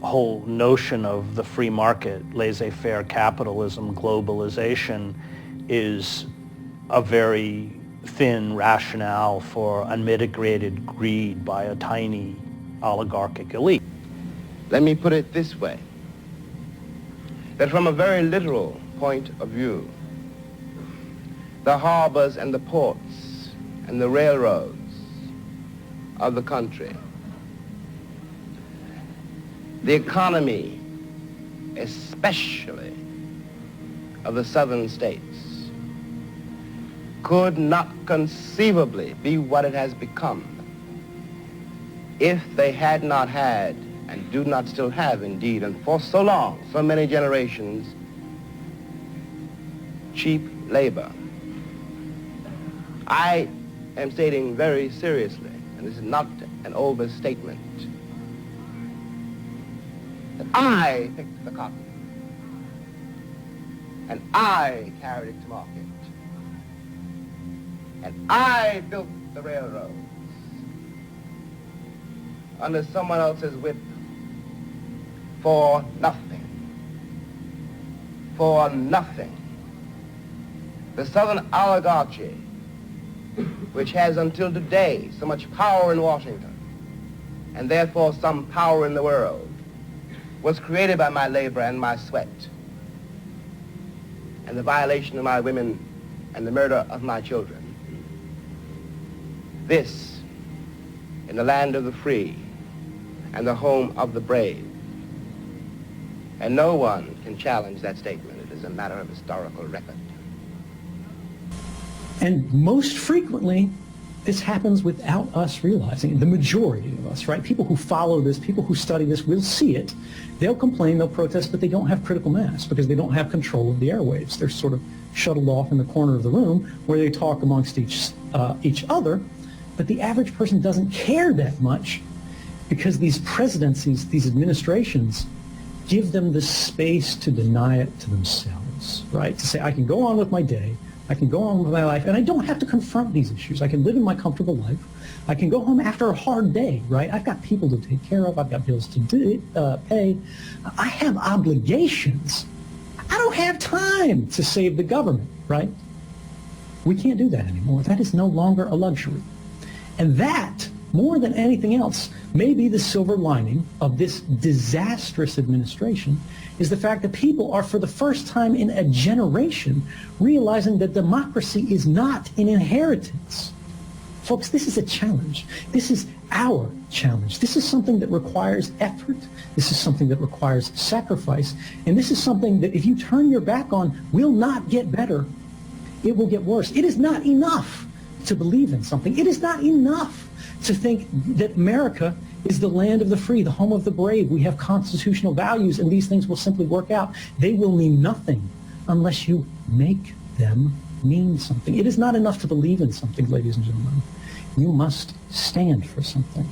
whole notion of the free market, laissez-faire capitalism, globalization, is a very thin rationale for unmitigated greed by a tiny oligarchic elite. Let me put it this way, that from a very literal point of view, the harbors and the ports and the railroads of the country, the economy, especially of the southern states, could not conceivably be what it has become if they had not had, and do not still have indeed, and for so long, so many generations, cheap labor. I am stating very seriously, and this is not an overstatement, that I picked the cotton, and I carried it to market, and I built the railroads under someone else's whip for nothing. For nothing. The Southern oligarchy, which has until today so much power in Washington, and therefore some power in the world, was created by my labor and my sweat, and the violation of my women and the murder of my children. This, in the land of the free and the home of the brave. And no one can challenge that statement. It is a matter of historical record. And most frequently, this happens without us realizing it. The majority of us, right? People who follow this, people who study this will see it. They'll complain, they'll protest, but they don't have critical mass because they don't have control of the airwaves. They're sort of shuttled off in the corner of the room where they talk amongst each other. But the average person doesn't care that much because these presidencies, these administrations, give them the space to deny it to themselves, right? To say, I can go on with my day, I can go on with my life, and I don't have to confront these issues. I can live in my comfortable life. I can go home after a hard day, right? I've got people to take care of. I've got bills to pay. I have obligations. I don't have time to save the government, right? We can't do that anymore. That is no longer a luxury. And that, more than anything else, may be the silver lining of this disastrous administration, is the fact that people are, for the first time in a generation, realizing that democracy is not an inheritance. Folks, this is a challenge. This is our challenge. This is something that requires effort. This is something that requires sacrifice. And this is something that if you turn your back on, will not get better. It will get worse. It is not enough to believe in something. It is not enough to think that America is the land of the free, the home of the brave. We have constitutional values, and these things will simply work out. They will mean nothing unless you make them mean something. It is not enough to believe in something, ladies and gentlemen. You must stand for something.